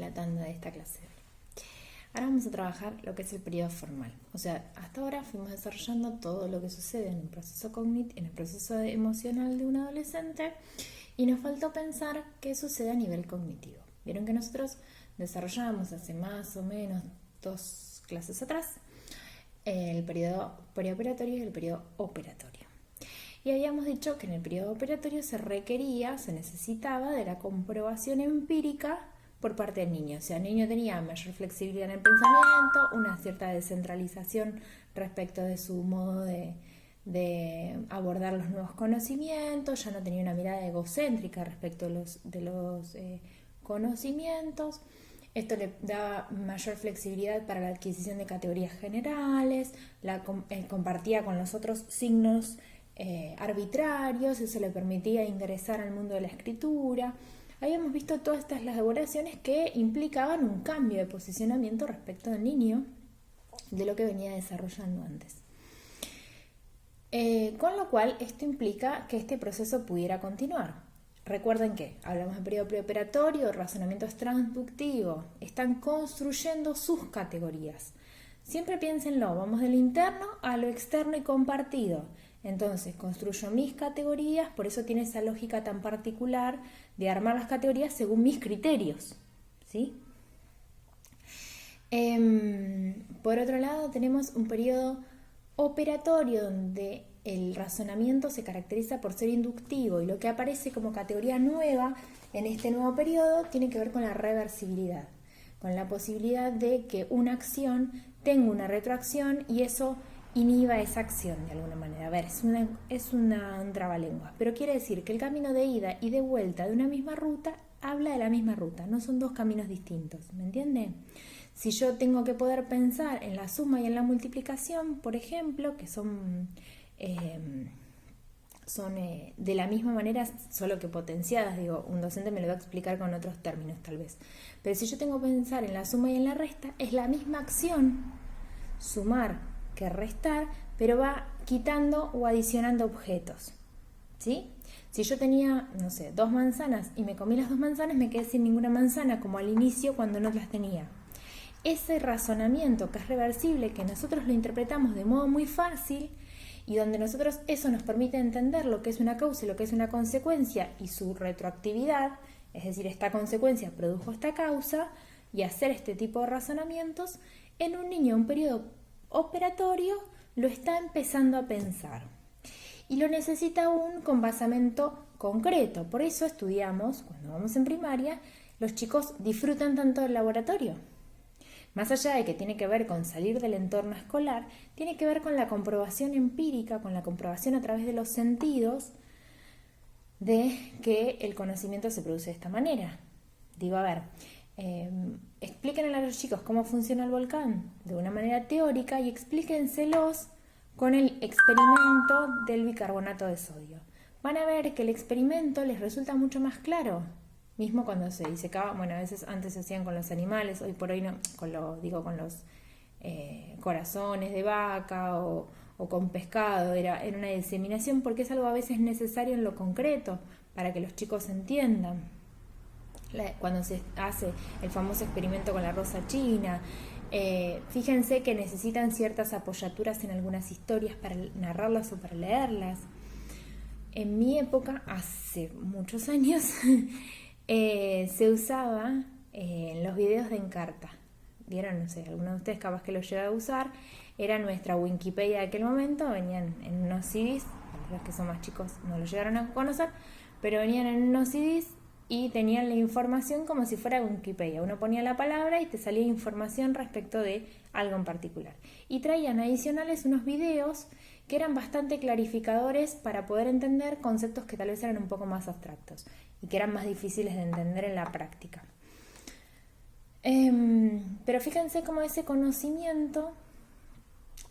la tanda de esta clase. Ahora vamos a trabajar lo que es el periodo formal. O sea, hasta ahora fuimos desarrollando todo lo que sucede en el proceso cognitivo, en el proceso emocional de un adolescente, y nos faltó pensar qué sucede a nivel cognitivo. Vieron que nosotros desarrollamos hace más o menos 2 clases atrás el periodo preoperatorio y el periodo operatorio. Y habíamos dicho que en el periodo operatorio se necesitaba de la comprobación empírica por parte del niño. O sea, el niño tenía mayor flexibilidad en el pensamiento, una cierta descentralización respecto de su modo de abordar los nuevos conocimientos, ya no tenía una mirada egocéntrica respecto de los conocimientos. Esto le daba mayor flexibilidad para la adquisición de categorías generales, compartía con los otros signos arbitrarios, eso le permitía ingresar al mundo de la escritura. Habíamos visto todas estas elaboraciones que implicaban un cambio de posicionamiento respecto del niño de lo que venía desarrollando antes. Con lo cual, esto implica que este proceso pudiera continuar. Recuerden que hablamos del periodo preoperatorio, razonamiento transductivo, están construyendo sus categorías. Siempre piénsenlo, vamos del interno a lo externo y compartido. Entonces, construyo mis categorías, por eso tiene esa lógica tan particular de armar las categorías según mis criterios, ¿sí? Por otro lado, tenemos un periodo operatorio donde el razonamiento se caracteriza por ser inductivo y lo que aparece como categoría nueva en este nuevo periodo tiene que ver con la reversibilidad, con la posibilidad de que una acción tenga una retroacción y eso inhiba esa acción de alguna manera. A ver, es un trabalengua, pero quiere decir que el camino de ida y de vuelta de una misma ruta habla de la misma ruta, no son 2 caminos distintos, ¿me entiende? Si yo tengo que poder pensar en la suma y en la multiplicación, por ejemplo, que son de la misma manera, solo que potenciadas, digo, un docente me lo va a explicar con otros términos tal vez, pero si yo tengo que pensar en la suma y en la resta, es la misma acción, sumar que restar, pero va quitando o adicionando objetos, ¿sí? Si yo tenía, no sé, 2 manzanas y me comí las 2 manzanas, me quedé sin ninguna manzana, como al inicio cuando no las tenía. Ese razonamiento que es reversible, que nosotros lo interpretamos de modo muy fácil y donde nosotros eso nos permite entender lo que es una causa y lo que es una consecuencia y su retroactividad, es decir, esta consecuencia produjo esta causa, y hacer este tipo de razonamientos, en un niño en un periodo operatorio lo está empezando a pensar y lo necesita aún con basamento concreto. Por eso estudiamos, cuando vamos en primaria, los chicos disfrutan tanto del laboratorio. Más allá de que tiene que ver con salir del entorno escolar, tiene que ver con la comprobación empírica, con la comprobación a través de los sentidos de que el conocimiento se produce de esta manera. Digo, a ver, explíquenle a los chicos cómo funciona el volcán de una manera teórica y explíquenselos con el experimento del bicarbonato de sodio. Van a ver que el experimento les resulta mucho más claro. Mismo cuando se disecaba, bueno, a veces antes se hacían con los animales, hoy por hoy no, con los corazones de vaca o con pescado, era una diseminación porque es algo a veces necesario en lo concreto para que los chicos entiendan. Cuando se hace el famoso experimento con la rosa china, fíjense que necesitan ciertas apoyaturas en algunas historias para narrarlas o para leerlas. En mi época, hace muchos años, se usaba en los videos de Encarta. ¿Vieron? No sé, algunos de ustedes capaz que lo llega a usar. Era nuestra Wikipedia de aquel momento, venían en unos CDs, los que son más chicos no lo llegaron a conocer, pero venían en unos CDs y tenían la información como si fuera Wikipedia. Uno ponía la palabra y te salía información respecto de algo en particular. Y traían adicionales unos videos que eran bastante clarificadores para poder entender conceptos que tal vez eran un poco más abstractos y que eran más difíciles de entender en la práctica. Pero fíjense cómo ese conocimiento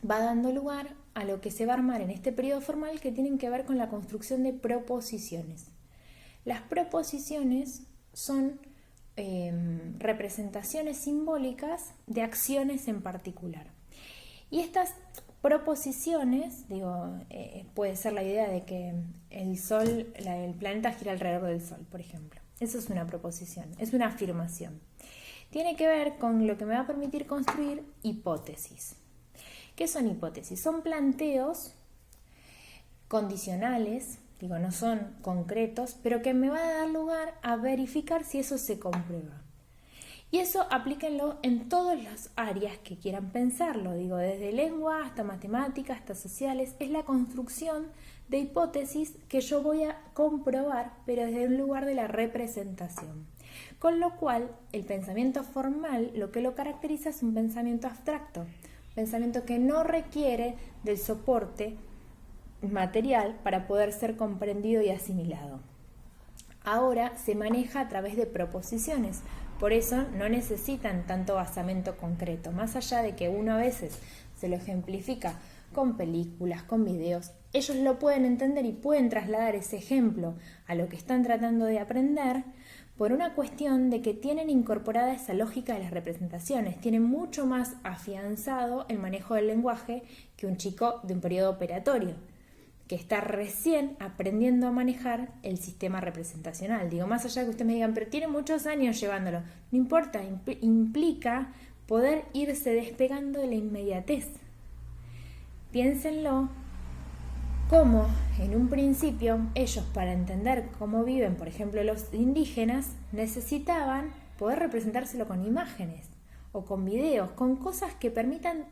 va dando lugar a lo que se va a armar en este periodo formal, que tienen que ver con la construcción de proposiciones. Las proposiciones son representaciones simbólicas de acciones en particular. Y estas proposiciones, puede ser la idea de que el Sol, el planeta gira alrededor del Sol, por ejemplo. Eso es una proposición, es una afirmación. tiene que ver con lo que me va a permitir construir hipótesis. ¿Qué son hipótesis? Son planteos condicionales, digo, no son concretos, pero que me van a dar lugar a verificar si eso se comprueba. Y eso aplíquenlo en todas las áreas que quieran pensarlo, digo, desde lengua hasta matemáticas, hasta sociales. Es la construcción de hipótesis que yo voy a comprobar, pero desde un lugar de la representación. Con lo cual, el pensamiento formal lo que lo caracteriza es un pensamiento abstracto, un pensamiento que no requiere del soporte material para poder ser comprendido y asimilado. Ahora se maneja a través de proposiciones, por eso no necesitan tanto basamento concreto, más allá de que uno a veces se lo ejemplifica con películas, con videos, ellos lo pueden entender y pueden trasladar ese ejemplo a lo que están tratando de aprender por una cuestión de que tienen incorporada esa lógica de las representaciones, tienen mucho más afianzado el manejo del lenguaje que un chico de un periodo operatorio, que está recién aprendiendo a manejar el sistema representacional. Digo, más allá de que ustedes me digan, pero tiene muchos años llevándolo, no importa, implica poder irse despegando de la inmediatez. Piénsenlo como en un principio ellos, para entender cómo viven, por ejemplo, los indígenas, necesitaban poder representárselo con imágenes o con videos, con cosas que permitan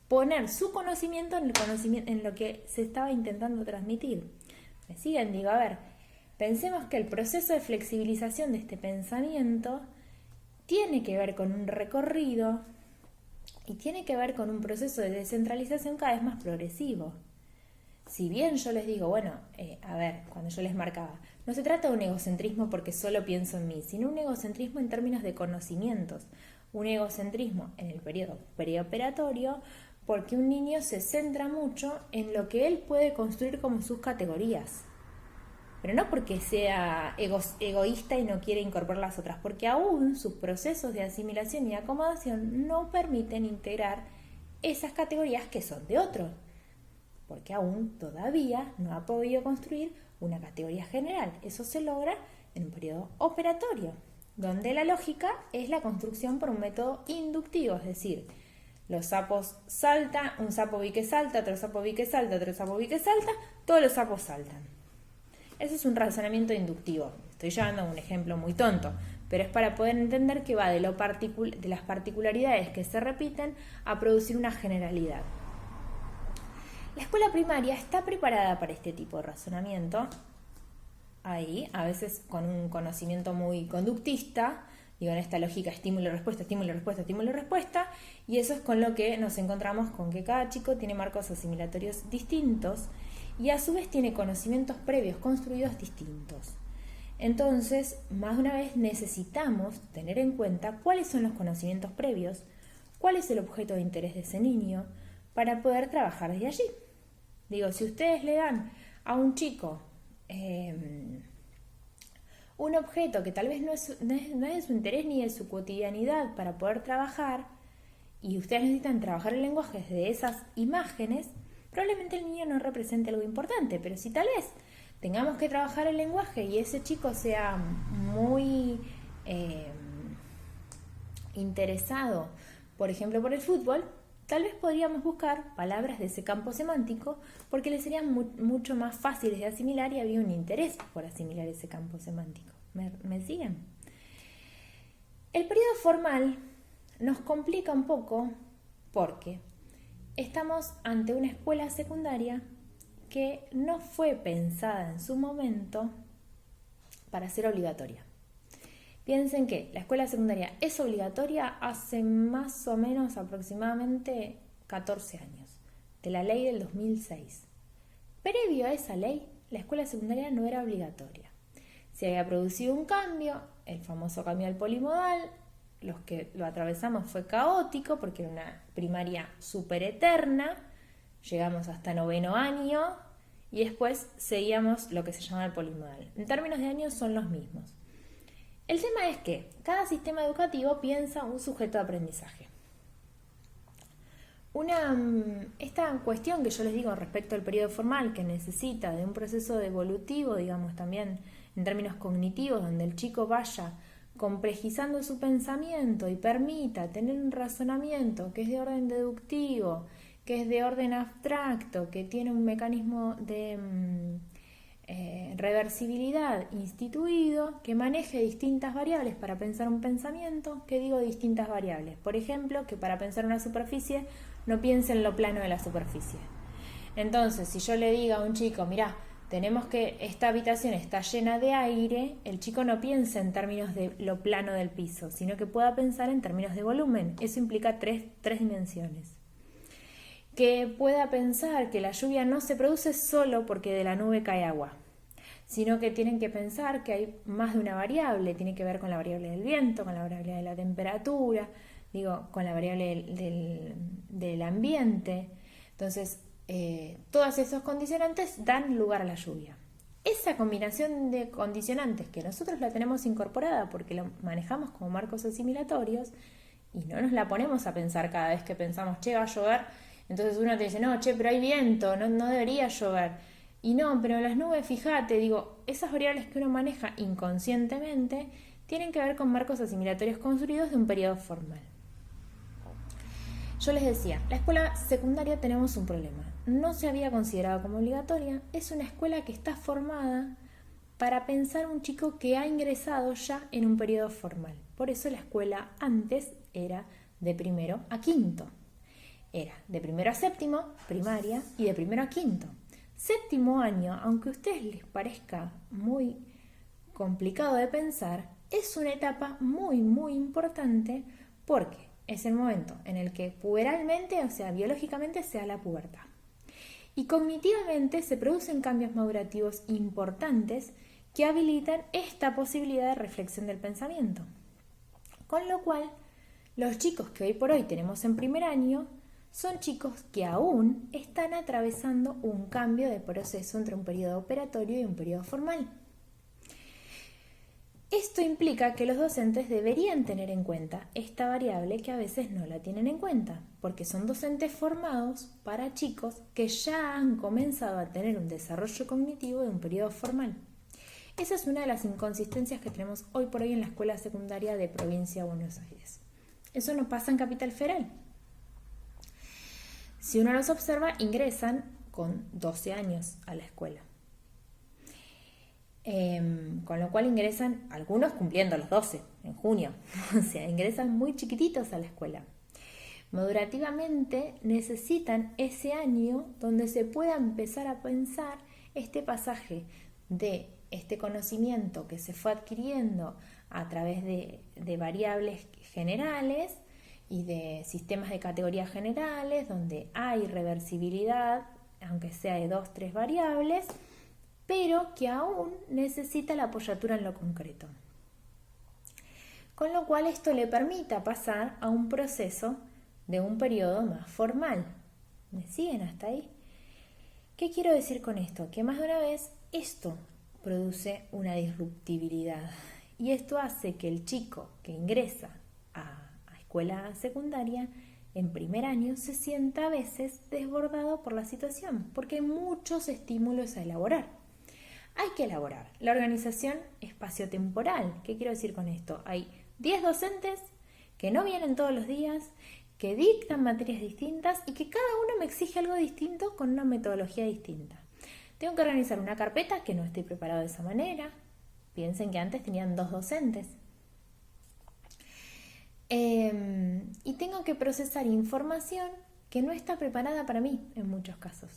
poner su conocimiento en lo que se estaba intentando transmitir. ¿Me siguen? Digo, a ver, pensemos que el proceso de flexibilización de este pensamiento tiene que ver con un recorrido y tiene que ver con un proceso de descentralización cada vez más progresivo. Si bien yo les digo, bueno, a ver, cuando yo les marcaba, no se trata de un egocentrismo porque solo pienso en mí, sino un egocentrismo en términos de conocimientos, un egocentrismo en el periodo preoperatorio, porque un niño se centra mucho en lo que él puede construir como sus categorías, pero no porque sea egoísta y no quiere incorporar las otras, porque aún sus procesos de asimilación y acomodación no permiten integrar esas categorías que son de otro, porque aún todavía no ha podido construir una categoría general. Eso se logra en un periodo operatorio, donde la lógica es la construcción por un método inductivo, es decir, los sapos saltan, un sapo vi que salta, otro sapo vi que salta, otro sapo vi que salta, todos los sapos saltan. Eso es un razonamiento inductivo. Estoy llevando un ejemplo muy tonto, pero es para poder entender que va de las particularidades que se repiten a producir una generalidad. La escuela primaria está preparada para este tipo de razonamiento, ahí, a veces con un conocimiento muy conductista, digo, en esta lógica estímulo-respuesta, estímulo-respuesta, estímulo-respuesta, y eso es con lo que nos encontramos con que cada chico tiene marcos asimilatorios distintos y a su vez tiene conocimientos previos construidos distintos. Entonces, más de una vez necesitamos tener en cuenta cuáles son los conocimientos previos, cuál es el objeto de interés de ese niño, para poder trabajar desde allí. Digo, si ustedes le dan a un chico un objeto que tal vez no es de su interés ni de su cotidianidad para poder trabajar, y ustedes necesitan trabajar el lenguaje desde esas imágenes, probablemente el niño no represente algo importante, pero si tal vez tengamos que trabajar el lenguaje y ese chico sea muy interesado, por ejemplo, por el fútbol, tal vez podríamos buscar palabras de ese campo semántico porque le serían mucho más fáciles de asimilar y había un interés por asimilar ese campo semántico. ¿Me siguen? El periodo formal nos complica un poco porque estamos ante una escuela secundaria que no fue pensada en su momento para ser obligatoria. Piensen que la escuela secundaria es obligatoria hace más o menos aproximadamente 14 años, de la ley del 2006. Previo a esa ley, la escuela secundaria no era obligatoria. Se había producido un cambio, el famoso cambio al polimodal. Los que lo atravesamos fue caótico porque era una primaria súper eterna. Llegamos hasta 9º año y después seguíamos lo que se llama el polimodal. En términos de años son los mismos. El tema es que cada sistema educativo piensa un sujeto de aprendizaje. Esta cuestión que yo les digo respecto al periodo formal, que necesita de un proceso evolutivo, digamos también en términos cognitivos, donde el chico vaya complejizando su pensamiento y permita tener un razonamiento que es de orden deductivo, que es de orden abstracto, que tiene un mecanismo de reversibilidad instituido, que maneje distintas variables para pensar un pensamiento. ¿Qué digo distintas variables? Por ejemplo, que para pensar una superficie no piense en lo plano de la superficie. Entonces, si yo le digo a un chico, mirá, tenemos que, esta habitación está llena de aire, el chico no piensa en términos de lo plano del piso, sino que pueda pensar en términos de volumen. Eso implica tres dimensiones. Que pueda pensar que la lluvia no se produce solo porque de la nube cae agua, sino que tienen que pensar que hay más de una variable, tiene que ver con la variable del viento, con la variable de la temperatura, con la variable del ambiente. Entonces, todos esos condicionantes dan lugar a la lluvia. Esa combinación de condicionantes que nosotros la tenemos incorporada porque lo manejamos como marcos asimilatorios y no nos la ponemos a pensar cada vez que pensamos, che, va a llover. Entonces uno te dice, no, che, pero hay viento, no debería llover. Y no, pero las nubes, fíjate, esas variables que uno maneja inconscientemente tienen que ver con marcos asimilatorios construidos de un periodo formal. Yo les decía, la escuela secundaria tenemos un problema. No se había considerado como obligatoria, es una escuela que está formada para pensar un chico que ha ingresado ya en un periodo formal. Por eso la escuela antes era de primero a quinto. Era de primero a séptimo, primaria, y de primero a quinto. Séptimo año, aunque a ustedes les parezca muy complicado de pensar, es una etapa muy, muy importante porque es el momento en el que puberalmente, o sea, biológicamente, se da la pubertad. Y cognitivamente se producen cambios madurativos importantes que habilitan esta posibilidad de reflexión del pensamiento. Con lo cual, los chicos que hoy por hoy tenemos en primer año son chicos que aún están atravesando un cambio de proceso entre un periodo operatorio y un periodo formal. Esto implica que los docentes deberían tener en cuenta esta variable que a veces no la tienen en cuenta, porque son docentes formados para chicos que ya han comenzado a tener un desarrollo cognitivo de un periodo formal. Esa es una de las inconsistencias que tenemos hoy por hoy en la escuela secundaria de Provincia de Buenos Aires. Eso no pasa en Capital Federal. Si uno los observa, ingresan con 12 años a la escuela. Con lo cual ingresan, algunos cumpliendo los 12 en junio, o sea, ingresan muy chiquititos a la escuela. Madurativamente necesitan ese año donde se pueda empezar a pensar este pasaje de este conocimiento que se fue adquiriendo a través de variables generales y de sistemas de categorías generales donde hay reversibilidad, aunque sea de 2 o 3 variables, pero que aún necesita la apoyatura en lo concreto. Con lo cual esto le permita pasar a un proceso de un periodo más formal. ¿Me siguen hasta ahí? ¿Qué quiero decir con esto? Que más de una vez esto produce una disruptibilidad y esto hace que el chico que ingresa a escuela secundaria en primer año se sienta a veces desbordado por la situación porque hay muchos estímulos a elaborar. Hay que elaborar la organización espaciotemporal. ¿Qué quiero decir con esto? Hay 10 docentes que no vienen todos los días, que dictan materias distintas y que cada uno me exige algo distinto con una metodología distinta. Tengo que organizar una carpeta que no estoy preparado de esa manera. Piensen que antes tenían 2 docentes. Y tengo que procesar información que no está preparada para mí en muchos casos.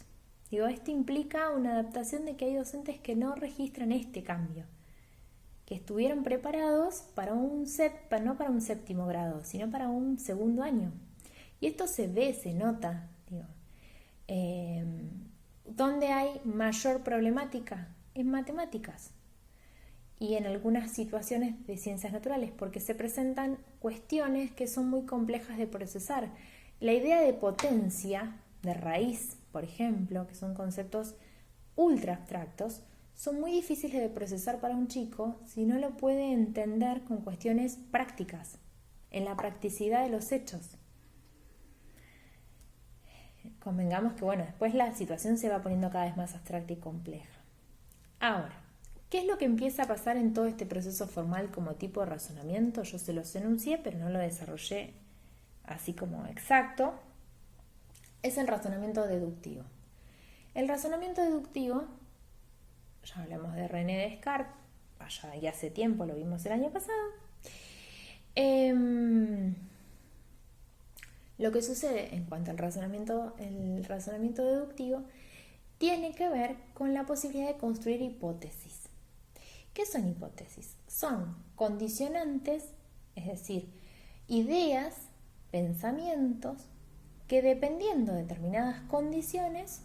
Esto implica una adaptación de que hay docentes que no registran este cambio, que estuvieron preparados para no para un séptimo grado, sino para un segundo año. Y esto se ve, se nota. ¿Dónde hay mayor problemática? En matemáticas y en algunas situaciones de ciencias naturales, porque se presentan cuestiones que son muy complejas de procesar. La idea de potencia, de raíz, por ejemplo, que son conceptos ultra abstractos, son muy difíciles de procesar para un chico si no lo puede entender con cuestiones prácticas, en la practicidad de los hechos. Convengamos que, después la situación se va poniendo cada vez más abstracta y compleja. Ahora, ¿Qué es lo que empieza a pasar en todo este proceso formal como tipo de razonamiento? Yo se los enuncié, pero no lo desarrollé así como exacto. Es el razonamiento deductivo. El razonamiento deductivo, ya hablamos de René Descartes, allá y hace tiempo, lo vimos el año pasado. Lo que sucede en cuanto al razonamiento deductivo tiene que ver con la posibilidad de construir hipótesis. ¿Qué son hipótesis? Son condicionantes, es decir, ideas, pensamientos que dependiendo de determinadas condiciones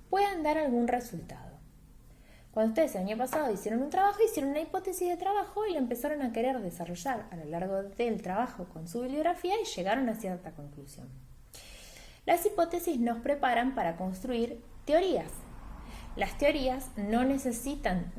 puedan dar algún resultado. Cuando ustedes el año pasado hicieron un trabajo, hicieron una hipótesis de trabajo y la empezaron a querer desarrollar a lo largo del trabajo con su bibliografía y llegaron a cierta conclusión. Las hipótesis nos preparan para construir teorías. Las teorías no necesitan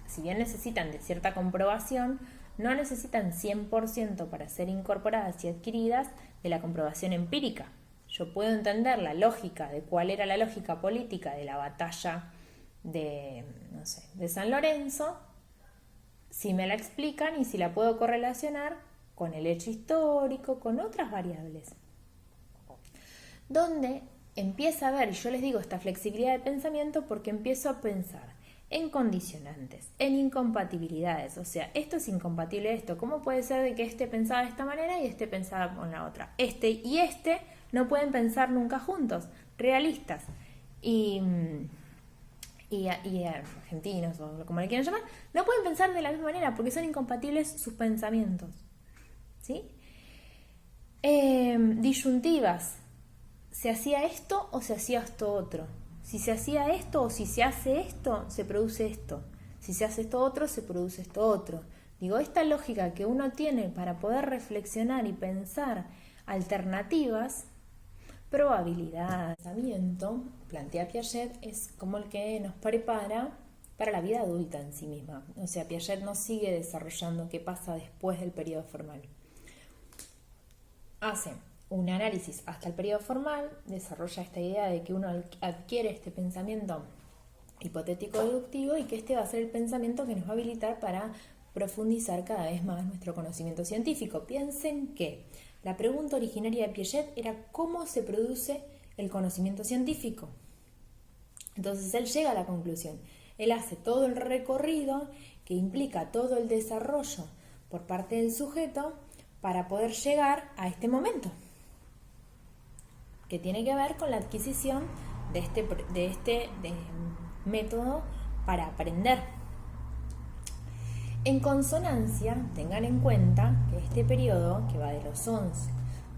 si bien necesitan de cierta comprobación, no necesitan 100% para ser incorporadas y adquiridas de la comprobación empírica. Yo puedo entender la lógica de cuál era la lógica política de la batalla de San Lorenzo, si me la explican y si la puedo correlacionar con el hecho histórico, con otras variables. Donde empieza a haber, y yo les digo, esta flexibilidad de pensamiento porque empiezo a pensar en condicionantes, en incompatibilidades, o sea, esto es incompatible esto, ¿cómo puede ser de que este pensaba de esta manera y este pensaba con la otra? Este y este no pueden pensar nunca juntos, realistas y argentinos o como le quieran llamar, no pueden pensar de la misma manera porque son incompatibles sus pensamientos, ¿sí? Disyuntivas, ¿se hacía esto o se hacía esto otro? Si se hacía esto o si se hace esto, se produce esto. Si se hace esto otro, se produce esto otro. Digo, esta lógica que uno tiene para poder reflexionar y pensar alternativas, probabilidad, pensamiento, plantea Piaget, es como el que nos prepara para la vida adulta en sí misma. O sea, Piaget no sigue desarrollando qué pasa después del periodo formal. Hace un análisis hasta el periodo formal, desarrolla esta idea de que uno adquiere este pensamiento hipotético deductivo y que este va a ser el pensamiento que nos va a habilitar para profundizar cada vez más nuestro conocimiento científico. Piensen que la pregunta originaria de Piaget era ¿cómo se produce el conocimiento científico? Entonces él llega a la conclusión. Él hace todo el recorrido que implica todo el desarrollo por parte del sujeto para poder llegar a este momento, que tiene que ver con la adquisición de este método para aprender. En consonancia, tengan en cuenta que este periodo, que va de los 11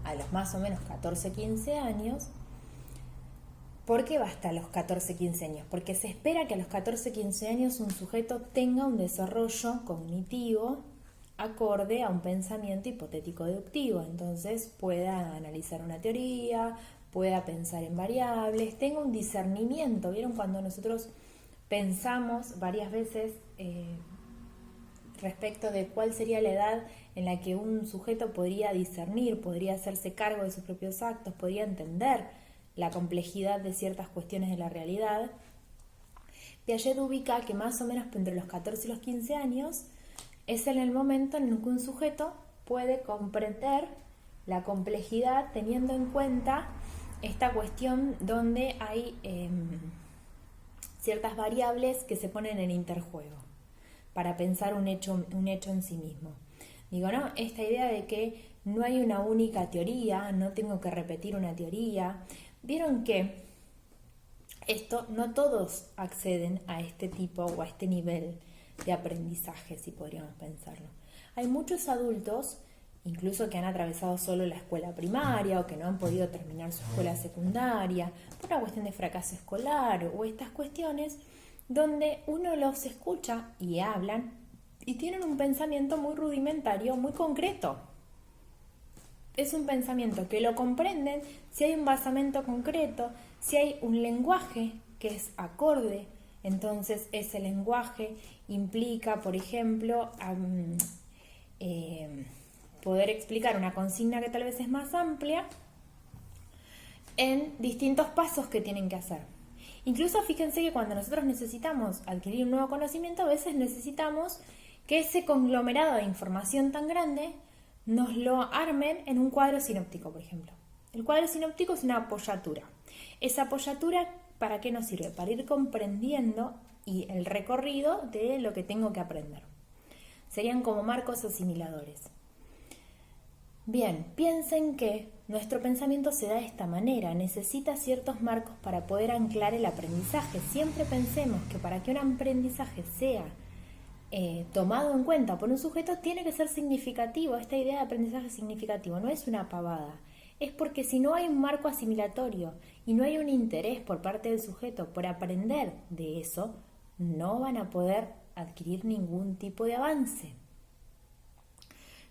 a los más o menos 14-15 años, ¿por qué va hasta los 14-15 años? Porque se espera que a los 14-15 años un sujeto tenga un desarrollo cognitivo acorde a un pensamiento hipotético deductivo, entonces pueda analizar una teoría, pueda pensar en variables, tenga un discernimiento. ¿Vieron cuando nosotros pensamos varias veces respecto de cuál sería la edad en la que un sujeto podría discernir, podría hacerse cargo de sus propios actos, podría entender la complejidad de ciertas cuestiones de la realidad? Piaget ubica que más o menos entre los 14 y los 15 años es en el momento en el que un sujeto puede comprender la complejidad teniendo en cuenta esta cuestión donde hay ciertas variables que se ponen en interjuego para pensar un hecho en sí mismo. Digo, ¿no? Esta idea de que no hay una única teoría, no tengo que repetir una teoría. Vieron que esto no todos acceden a este tipo o a este nivel de aprendizaje, si podríamos pensarlo. Hay muchos adultos, incluso que han atravesado solo la escuela primaria o que no han podido terminar su escuela secundaria por una cuestión de fracaso escolar o estas cuestiones, donde uno los escucha y hablan y tienen un pensamiento muy rudimentario, muy concreto. Es un pensamiento que lo comprenden si hay un basamento concreto, si hay un lenguaje que es acorde. Entonces ese lenguaje implica, por ejemplo, poder explicar una consigna que tal vez es más amplia en distintos pasos que tienen que hacer. Incluso fíjense que cuando nosotros necesitamos adquirir un nuevo conocimiento, a veces necesitamos que ese conglomerado de información tan grande nos lo armen en un cuadro sinóptico, por ejemplo. El cuadro sinóptico es una apoyatura. Esa apoyatura, ¿para qué nos sirve? Para ir comprendiendo y el recorrido de lo que tengo que aprender. Serían como marcos asimiladores. Bien, piensen que nuestro pensamiento se da de esta manera, necesita ciertos marcos para poder anclar el aprendizaje. Siempre pensemos que para que un aprendizaje sea tomado en cuenta por un sujeto, tiene que ser significativo. Esta idea de aprendizaje significativo no es una pavada, es porque si no hay un marco asimilatorio y no hay un interés por parte del sujeto por aprender de eso, no van a poder adquirir ningún tipo de avance.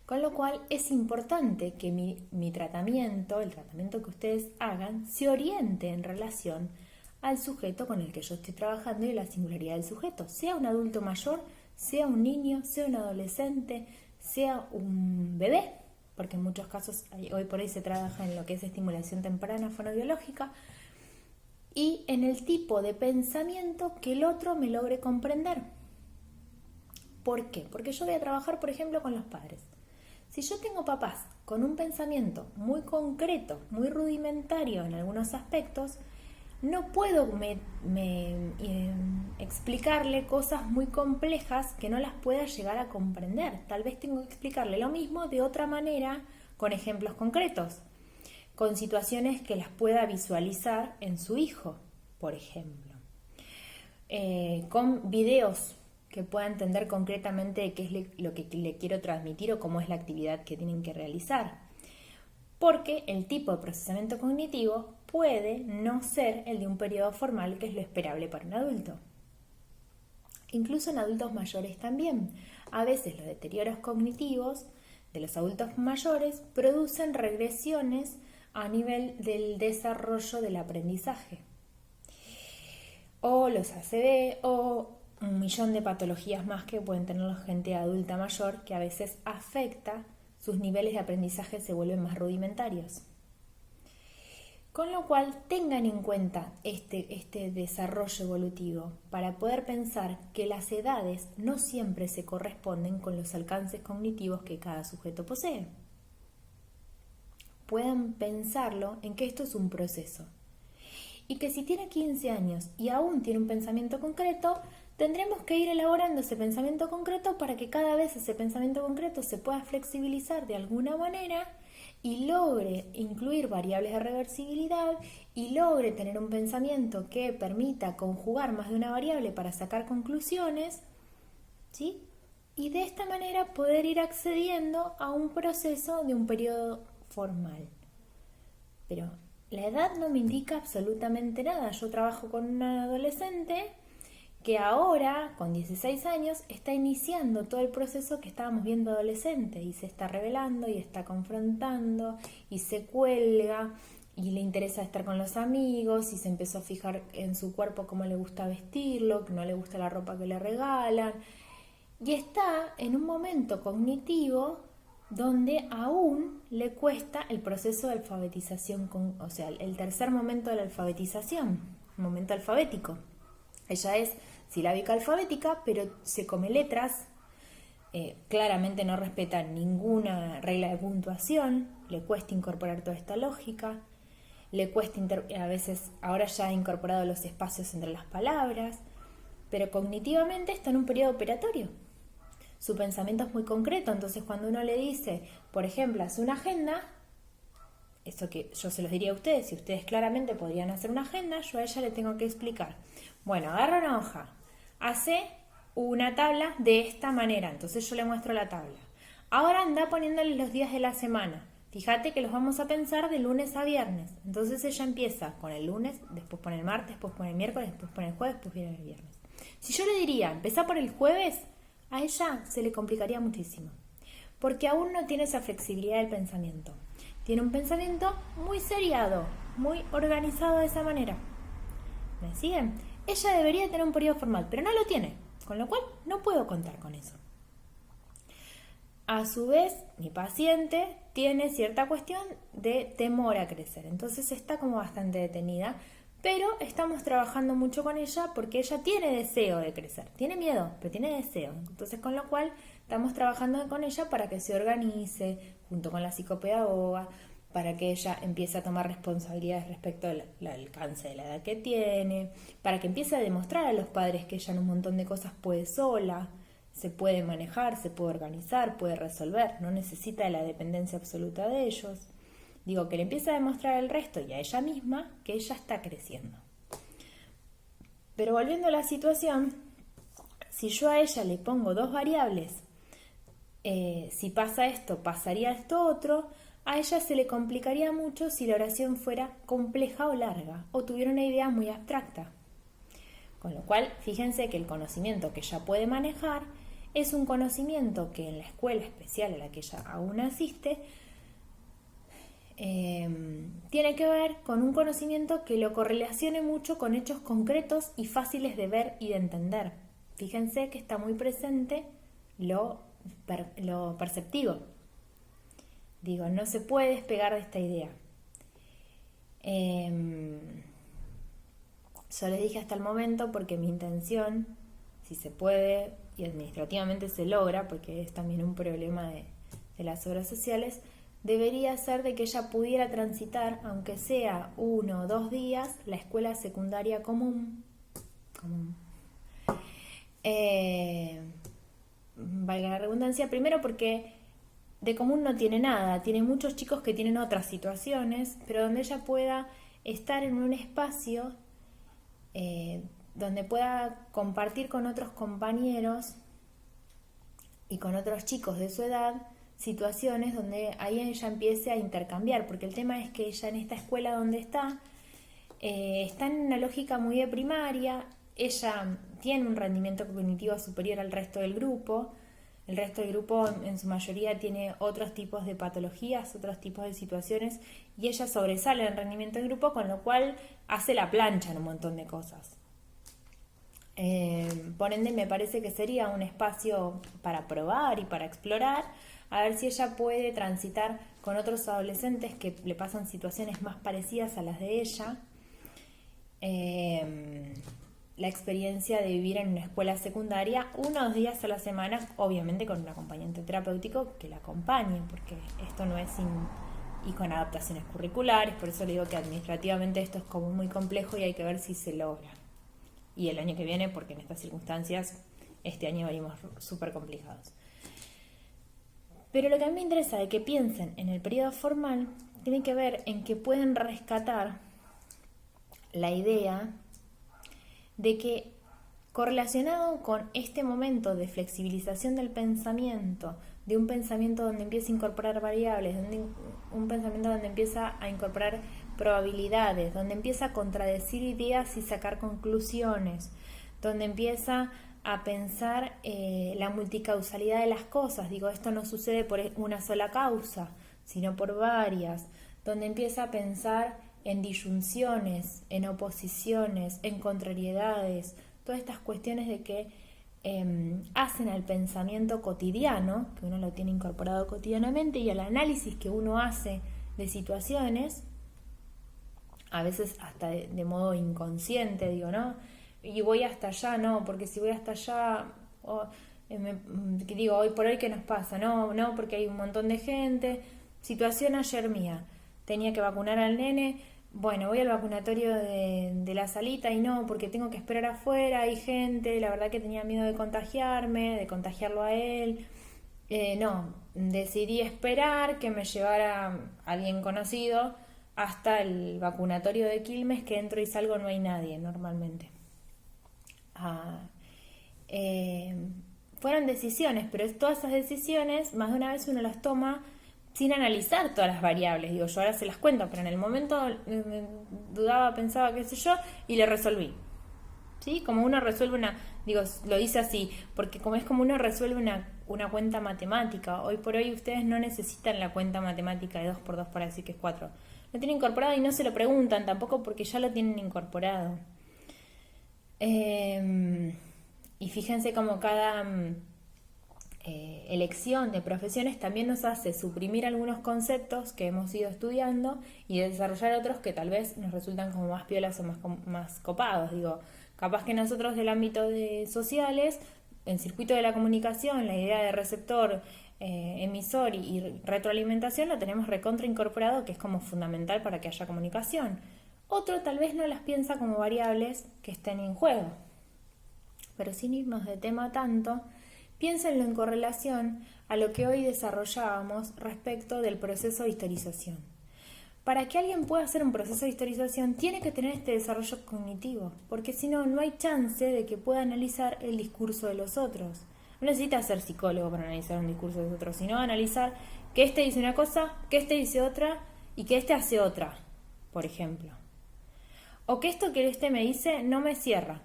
Con lo cual es importante que mi tratamiento, el tratamiento que ustedes hagan, se oriente en relación al sujeto con el que yo estoy trabajando y la singularidad del sujeto, sea un adulto mayor, sea un niño, sea un adolescente, sea un bebé, porque en muchos casos hoy por hoy se trabaja en lo que es estimulación temprana fonobiológica, y en el tipo de pensamiento que el otro me logre comprender. ¿Por qué? Porque yo voy a trabajar, por ejemplo, con los padres. Si yo tengo papás con un pensamiento muy concreto, muy rudimentario en algunos aspectos, no puedo explicarle cosas muy complejas que no las pueda llegar a comprender. Tal vez tengo que explicarle lo mismo de otra manera, con ejemplos concretos, con situaciones que las pueda visualizar en su hijo, por ejemplo, con videos que pueda entender concretamente qué es lo que le quiero transmitir o cómo es la actividad que tienen que realizar. Porque el tipo de procesamiento cognitivo puede no ser el de un periodo formal, que es lo esperable para un adulto. Incluso en adultos mayores también. A veces los deterioros cognitivos de los adultos mayores producen regresiones a nivel del desarrollo del aprendizaje. O los ACV o un millón de patologías más que pueden tener la gente adulta mayor, que a veces afecta sus niveles de aprendizaje, se vuelven más rudimentarios. Con lo cual tengan en cuenta este desarrollo evolutivo para poder pensar que las edades no siempre se corresponden con los alcances cognitivos que cada sujeto posee. Puedan pensarlo en que esto es un proceso y que si tiene 15 años y aún tiene un pensamiento concreto, tendremos que ir elaborando ese pensamiento concreto para que cada vez ese pensamiento concreto se pueda flexibilizar de alguna manera y logre incluir variables de reversibilidad y logre tener un pensamiento que permita conjugar más de una variable para sacar conclusiones, ¿sí? Y de esta manera poder ir accediendo a un proceso de un periodo formal. Pero la edad no me indica absolutamente nada. Yo trabajo con una adolescente que ahora, con 16 años, está iniciando todo el proceso que estábamos viendo adolescente y se está revelando y está confrontando y se cuelga y le interesa estar con los amigos y se empezó a fijar en su cuerpo cómo le gusta vestirlo, que no le gusta la ropa que le regalan y está en un momento cognitivo donde aún le cuesta el proceso de alfabetización, o sea, el tercer momento de la alfabetización, el momento alfabético. Ella es silábica alfabética, pero se come letras, claramente no respeta ninguna regla de puntuación, le cuesta incorporar toda esta lógica, le cuesta a veces, ahora ya ha incorporado los espacios entre las palabras, pero cognitivamente está en un periodo operatorio. Su pensamiento es muy concreto, entonces cuando uno le dice, por ejemplo, hace una agenda, esto que yo se los diría a ustedes, si ustedes claramente podrían hacer una agenda, yo a ella le tengo que explicar. Bueno, agarra una hoja, hace una tabla de esta manera, entonces yo le muestro la tabla. Ahora anda poniéndole los días de la semana. Fíjate que los vamos a pensar de lunes a viernes. Entonces ella empieza con el lunes, después pone el martes, después pone el miércoles, después pone el jueves, después viene el viernes. Si yo le diría, empezá por el jueves, a ella se le complicaría muchísimo, porque aún no tiene esa flexibilidad del pensamiento. Tiene un pensamiento muy seriado, muy organizado de esa manera. ¿Me siguen? Ella debería tener un periodo formal, pero no lo tiene, con lo cual no puedo contar con eso. A su vez, mi paciente tiene cierta cuestión de temor a crecer, entonces está como bastante detenida, Pero estamos trabajando mucho con ella porque ella tiene deseo de crecer, tiene miedo, pero tiene deseo. Entonces, con lo cual, estamos trabajando con ella para que se organice junto con la psicopedagoga, para que ella empiece a tomar responsabilidades respecto al alcance de la edad que tiene, para que empiece a demostrar a los padres que ella en un montón de cosas puede sola, se puede manejar, se puede organizar, puede resolver, no necesita de la dependencia absoluta de ellos. Digo, que le empiece a demostrar al resto y a ella misma que ella está creciendo. Pero volviendo a la situación, si yo a ella le pongo dos variables, si pasa esto, pasaría esto otro, a ella se le complicaría mucho si la oración fuera compleja o larga, o tuviera una idea muy abstracta. Con lo cual, fíjense que el conocimiento que ella puede manejar es un conocimiento que en la escuela especial a la que ella aún asiste, tiene que ver con un conocimiento que lo correlacione mucho con hechos concretos y fáciles de ver y de entender. Fíjense que está muy presente lo perceptivo. Digo, no se puede despegar de esta idea. Yo les dije hasta el momento porque mi intención, si se puede y administrativamente se logra, porque es también un problema de las obras sociales, debería ser de que ella pudiera transitar, aunque sea 1 o 2 días, la escuela secundaria común. Valga la redundancia, primero porque de común no tiene nada, tiene muchos chicos que tienen otras situaciones, pero donde ella pueda estar en un espacio donde pueda compartir con otros compañeros y con otros chicos de su edad situaciones donde ahí ella empiece a intercambiar, porque el tema es que ella en esta escuela donde está en una lógica muy de primaria, ella tiene un rendimiento cognitivo superior al resto del grupo, el resto del grupo en su mayoría tiene otros tipos de patologías, otros tipos de situaciones, y ella sobresale en el rendimiento del grupo, con lo cual hace la plancha en un montón de cosas. Por ende, me parece que sería un espacio para probar y para explorar, a ver si ella puede transitar con otros adolescentes que le pasan situaciones más parecidas a las de ella, la experiencia de vivir en una escuela secundaria unos días a la semana, obviamente con un acompañante terapéutico que la acompañe, porque esto no es y con adaptaciones curriculares, por eso le digo que administrativamente esto es como muy complejo y hay que ver si se logra. Y el año que viene, porque en estas circunstancias, este año venimos súper complicados. Pero lo que a mí me interesa de que piensen en el periodo formal tiene que ver en que pueden rescatar la idea de que correlacionado con este momento de flexibilización del pensamiento, de un pensamiento donde empieza a incorporar variables, un pensamiento donde empieza a incorporar probabilidades, donde empieza a contradecir ideas y sacar conclusiones, donde empieza a pensar la multicausalidad de las cosas. Digo, esto no sucede por una sola causa, sino por varias, donde empieza a pensar en disyunciones, en oposiciones, en contrariedades, todas estas cuestiones de que hacen al pensamiento cotidiano, que uno lo tiene incorporado cotidianamente, y al análisis que uno hace de situaciones, a veces hasta de modo inconsciente, digo, ¿no? Y voy hasta allá, no, porque si voy hasta allá, digo, hoy por hoy, ¿qué nos pasa? No, porque hay un montón de gente. Situación ayer mía, tenía que vacunar al nene, bueno, voy al vacunatorio de la salita y no, porque tengo que esperar afuera, hay gente, la verdad que tenía miedo de contagiarme, de contagiarlo a él. No, decidí esperar que me llevara alguien conocido hasta el vacunatorio de Quilmes, que entro y salgo, no hay nadie normalmente. Fueron decisiones, pero todas esas decisiones, más de una vez uno las toma sin analizar todas las variables. Digo, yo ahora se las cuento, pero en el momento dudaba, pensaba, qué sé yo, y le resolví. ¿Sí? Como uno resuelve digo, lo dice así, porque como es como uno resuelve una cuenta matemática. Hoy por hoy ustedes no necesitan la cuenta matemática de 2 por 2 para decir que es 4. Lo tienen incorporado y no se lo preguntan tampoco porque ya lo tienen incorporado. Y fíjense como cada elección de profesiones también nos hace suprimir algunos conceptos que hemos ido estudiando y desarrollar otros que tal vez nos resultan como más piolas o más copados. Digo, capaz que nosotros del ámbito de sociales, en circuito de la comunicación, la idea de receptor, emisor y retroalimentación lo tenemos recontra incorporado, que es como fundamental para que haya comunicación. Otro tal vez no las piensa como variables que estén en juego. Pero sin irnos de tema tanto, piénsenlo en correlación a lo que hoy desarrollábamos respecto del proceso de historización. Para que alguien pueda hacer un proceso de historización tiene que tener este desarrollo cognitivo, porque si no, no hay chance de que pueda analizar el discurso de los otros. No necesita ser psicólogo para analizar un discurso de los otros, sino analizar que este dice una cosa, que este dice otra y que este hace otra, por ejemplo. O que esto que este me dice no me cierra.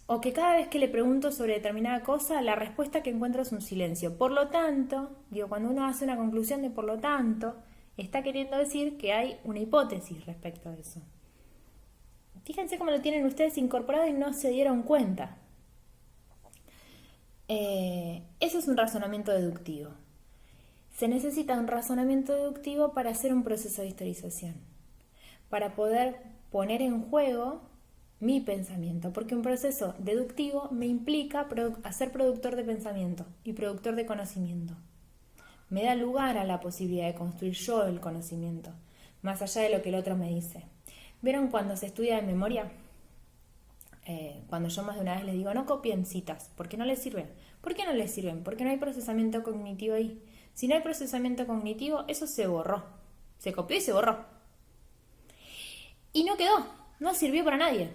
O que cada vez que le pregunto sobre determinada cosa, la respuesta que encuentro es un silencio. Por lo tanto, cuando uno hace una conclusión de por lo tanto, está queriendo decir que hay una hipótesis respecto a eso. Fíjense cómo lo tienen ustedes incorporado y no se dieron cuenta. Eso es un razonamiento deductivo. Se necesita un razonamiento deductivo para hacer un proceso de historización, para poder poner en juego mi pensamiento, porque un proceso deductivo me implica ser productor de pensamiento y productor de conocimiento. Me da lugar a la posibilidad de construir yo el conocimiento, más allá de lo que el otro me dice. ¿Vieron cuando se estudia de memoria? Cuando yo más de una vez les digo, no copien citas, porque no les sirven. ¿Por qué no les sirven? Porque no hay procesamiento cognitivo ahí. Si no hay procesamiento cognitivo, eso se borró. Se copió y se borró. Y no quedó, no sirvió para nadie.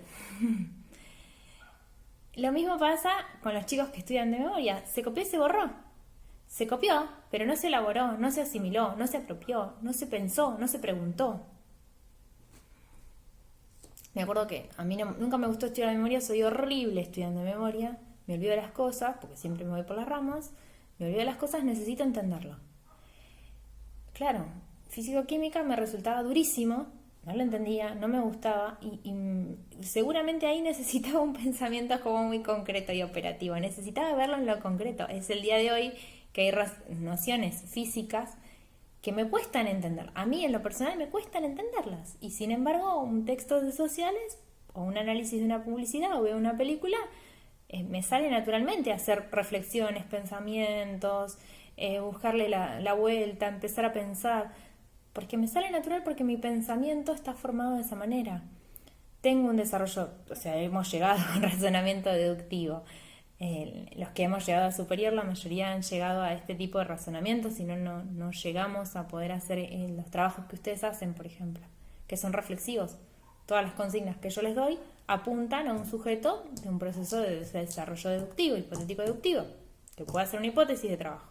Lo mismo pasa con los chicos que estudian de memoria. Se copió y se borró. Se copió, pero no se elaboró, no se asimiló, no se apropió, no se pensó, no se preguntó. Me acuerdo que a mí nunca me gustó estudiar de memoria, soy horrible estudiando de memoria, me olvido de las cosas, porque siempre me voy por las ramas, me olvido de las cosas, necesito entenderlo. Claro, físico-química me resultaba durísimo, no lo entendía, no me gustaba y seguramente ahí necesitaba un pensamiento como muy concreto y operativo, necesitaba verlo en lo concreto. Es el día de hoy que hay nociones físicas que me cuestan entender. A mí en lo personal me cuestan entenderlas. Y sin embargo, un texto de sociales o un análisis de una publicidad o veo una película, me sale naturalmente hacer reflexiones, pensamientos, buscarle la vuelta, empezar a pensar. Porque me sale natural porque mi pensamiento está formado de esa manera. Tengo un desarrollo, o sea, hemos llegado a un razonamiento deductivo. Los que hemos llegado a superior, la mayoría han llegado a este tipo de razonamiento, si no, no llegamos a poder hacer los trabajos que ustedes hacen, por ejemplo, que son reflexivos. Todas las consignas que yo les doy apuntan a un sujeto de un proceso de desarrollo deductivo, hipotético-deductivo, que puede hacer una hipótesis de trabajo.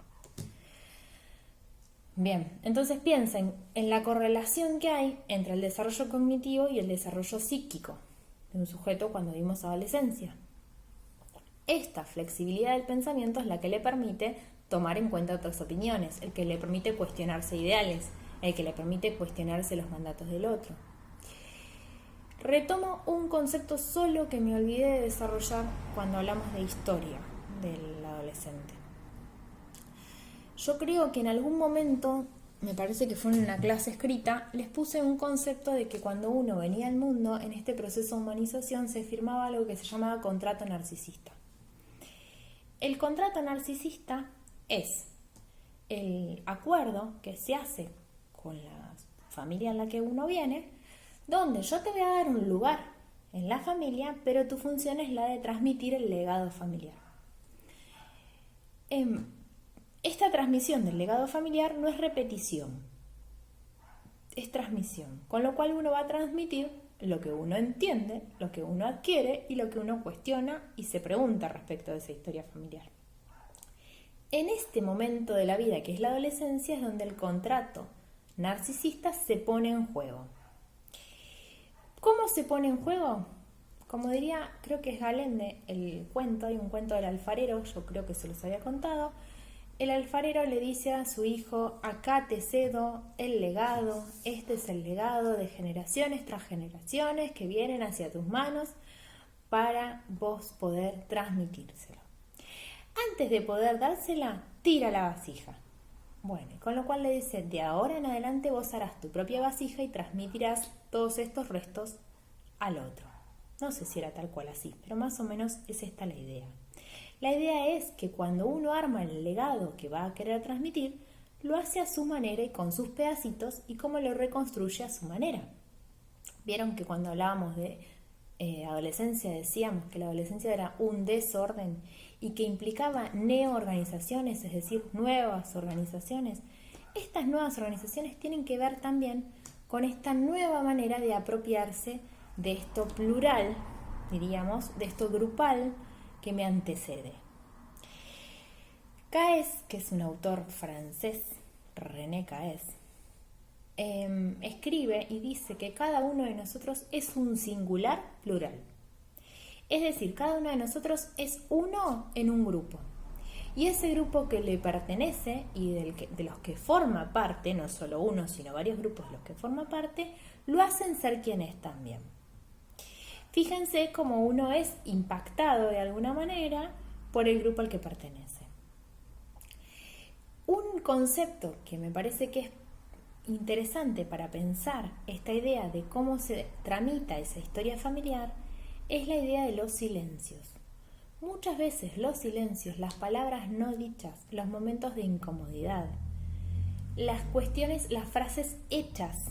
Bien, entonces piensen en la correlación que hay entre el desarrollo cognitivo y el desarrollo psíquico de un sujeto cuando vivimos adolescencia. Esta flexibilidad del pensamiento es la que le permite tomar en cuenta otras opiniones, el que le permite cuestionarse ideales, el que le permite cuestionarse los mandatos del otro. Retomo un concepto solo que me olvidé de desarrollar cuando hablamos de historia del adolescente. Yo creo que en algún momento, me parece que fue en una clase escrita, les puse un concepto de que cuando uno venía al mundo, en este proceso de humanización, se firmaba algo que se llamaba contrato narcisista. El contrato narcisista es el acuerdo que se hace con la familia en la que uno viene, donde yo te voy a dar un lugar en la familia, pero tu función es la de transmitir el legado familiar. Esta transmisión del legado familiar no es repetición, es transmisión, con lo cual uno va a transmitir lo que uno entiende, lo que uno adquiere y lo que uno cuestiona y se pregunta respecto de esa historia familiar. En este momento de la vida, que es la adolescencia, es donde el contrato narcisista se pone en juego. ¿Cómo se pone en juego? Como diría, creo que es Galende, el cuento, hay un cuento del alfarero, yo creo que se los había contado. El alfarero le dice a su hijo, acá te cedo el legado, este es el legado de generaciones tras generaciones que vienen hacia tus manos para vos poder transmitírselo. antes de poder dársela, tira la vasija. Bueno, con lo cual le dice, de ahora en adelante vos harás tu propia vasija y transmitirás todos estos restos al otro. No sé si era tal cual así, pero más o menos es esta la idea. La idea es que cuando uno arma el legado que va a querer transmitir, lo hace a su manera y con sus pedacitos y cómo lo reconstruye a su manera. Vieron que cuando hablábamos de adolescencia decíamos que la adolescencia era un desorden y que implicaba neoorganizaciones, es decir, nuevas organizaciones. Estas nuevas organizaciones tienen que ver también con esta nueva manera de apropiarse de esto plural, diríamos, de esto grupal que me antecede. Caes, que es un autor francés, René Caes, escribe y dice que cada uno de nosotros es un singular plural. Es decir, cada uno de nosotros es uno en un grupo. Y ese grupo que le pertenece y de los que forma parte, no solo uno, sino varios grupos de los que forma parte, lo hacen ser quien es también. Fíjense cómo uno es impactado de alguna manera por el grupo al que pertenece. Un concepto que me parece que es interesante para pensar esta idea de cómo se tramita esa historia familiar es la idea de los silencios. Muchas veces los silencios, las palabras no dichas, los momentos de incomodidad, las cuestiones, las frases hechas,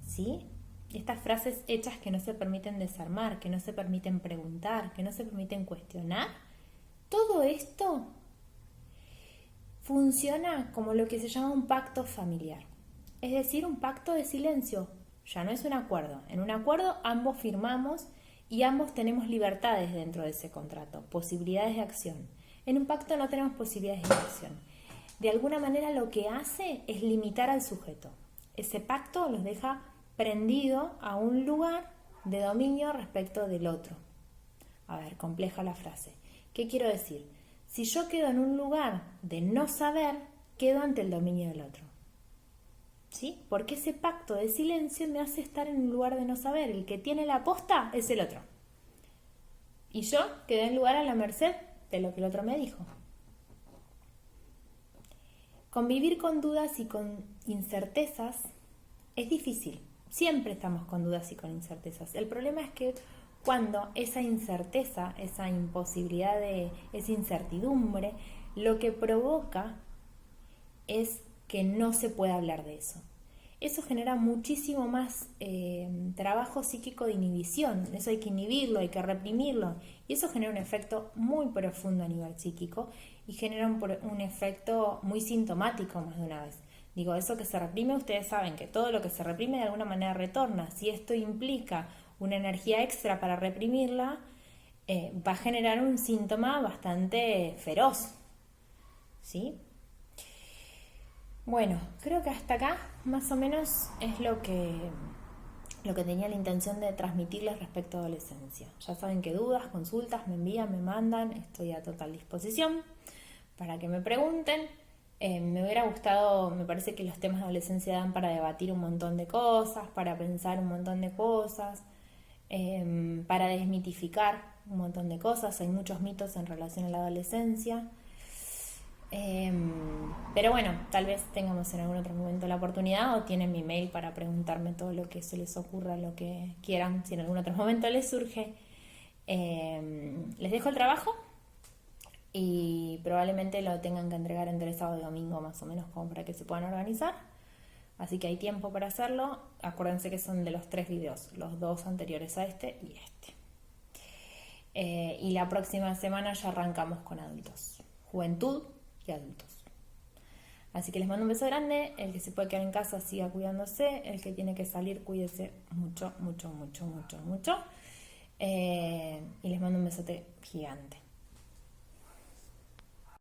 ¿sí? Estas frases hechas que no se permiten desarmar, que no se permiten preguntar, que no se permiten cuestionar, todo esto funciona como lo que se llama un pacto familiar. Es decir, un pacto de silencio. Ya no es un acuerdo. En un acuerdo ambos firmamos y ambos tenemos libertades dentro de ese contrato, posibilidades de acción. En un pacto no tenemos posibilidades de acción. De alguna manera lo que hace es limitar al sujeto. Ese pacto los deja prendido a un lugar de dominio respecto del otro. A ver, compleja la frase. ¿Qué quiero decir? Si yo quedo en un lugar de no saber, quedo ante el dominio del otro. ¿Sí? Porque ese pacto de silencio me hace estar en un lugar de no saber. El que tiene la posta es el otro. Y yo quedé en lugar a la merced de lo que el otro me dijo. Convivir con dudas y con incertezas es difícil. Siempre estamos con dudas y con incertezas. El problema es que cuando esa incerteza, esa imposibilidad esa incertidumbre, lo que provoca es que no se puede hablar de eso. Eso genera muchísimo más trabajo psíquico de inhibición. Eso hay que inhibirlo, hay que reprimirlo. Y eso genera un efecto muy profundo a nivel psíquico y genera un efecto muy sintomático más de una vez. Digo, eso que se reprime, ustedes saben que todo lo que se reprime de alguna manera retorna. Si esto implica una energía extra para reprimirla, va a generar un síntoma bastante feroz. ¿Sí? Bueno, creo que hasta acá más o menos es lo que tenía la intención de transmitirles respecto a adolescencia. Ya saben que dudas, consultas, me envían, me mandan, estoy a total disposición para que me pregunten. Me hubiera gustado, me parece que los temas de adolescencia dan para debatir un montón de cosas, para pensar un montón de cosas, para desmitificar un montón de cosas. Hay muchos mitos en relación a la adolescencia. Pero bueno, tal vez tengamos en algún otro momento la oportunidad o tienen mi mail para preguntarme todo lo que se les ocurra, lo que quieran, si en algún otro momento les surge. Les dejo el trabajo y probablemente lo tengan que entregar entre sábado y domingo más o menos como para que se puedan organizar. Así que hay tiempo para hacerlo. Acuérdense que son de los 3 videos, los 2 anteriores a este y este. Y la próxima semana ya arrancamos con adultos, juventud y adultos. Así que les mando un beso grande. El que se puede quedar en casa siga cuidándose. El que tiene que salir, cuídese mucho, mucho, mucho, mucho, mucho. Y les mando un besote gigante.